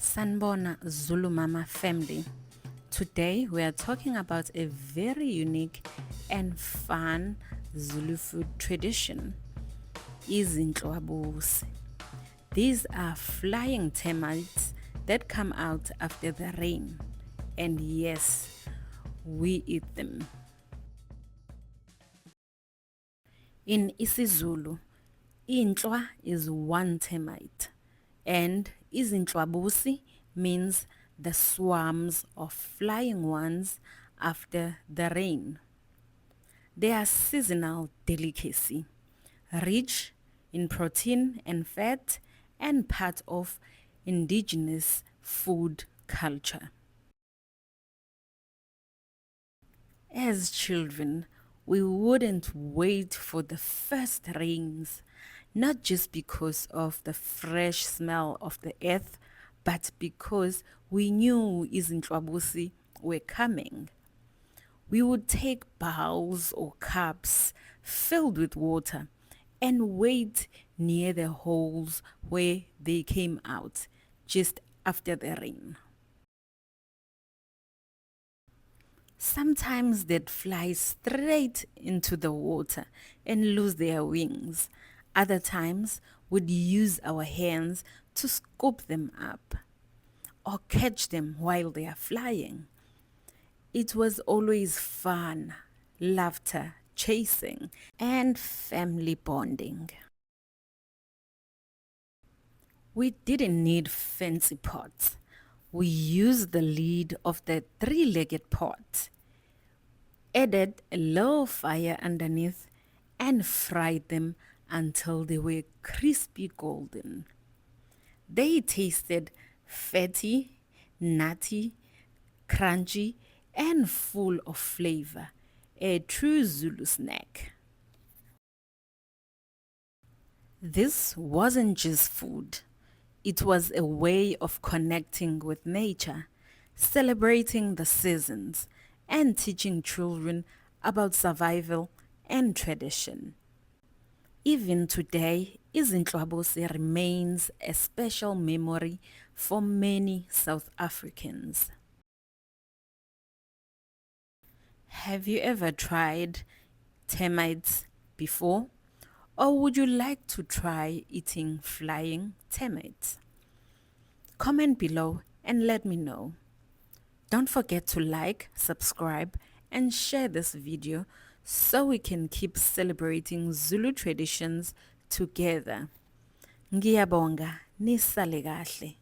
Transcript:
Sanbona Zulumama family. Today we are talking about a very unique and fun Zulu food tradition, izintombi. These are flying termites that come out after the rain, and yes, we eat them. In isiZulu, inhlwa is one termite, and izintombi means the swarms of flying ones after the rain. They are seasonal delicacy, rich in protein and fat, and part of indigenous food culture. As children, we wouldn't wait for the first rains, not just because of the fresh smell of the earth, but because we knew izintombi were coming. We would take bowls or cups filled with water and wait near the holes where they came out just after the rain. Sometimes they'd fly straight into the water and lose their wings. Other times we'd use our hands to scoop them up or catch them while they are flying. It was always fun, laughter, chasing, and family bonding. We didn't need fancy pots. We used the lid of the three-legged pot, added a low fire underneath, and fried them until they were crispy golden. They tasted fatty, nutty, crunchy, and full of flavor, a true Zulu snack. This wasn't just food. It was a way of connecting with nature, celebrating the seasons, and teaching children about survival and tradition. Even today, izintombi remains a special memory for many South Africans. Have you ever tried termites before? Or would you like to try eating flying termites? Comment below and let me know. Don't forget to like, subscribe, and share this video so we can keep celebrating Zulu traditions together. Ngiyabonga, nisale kahle.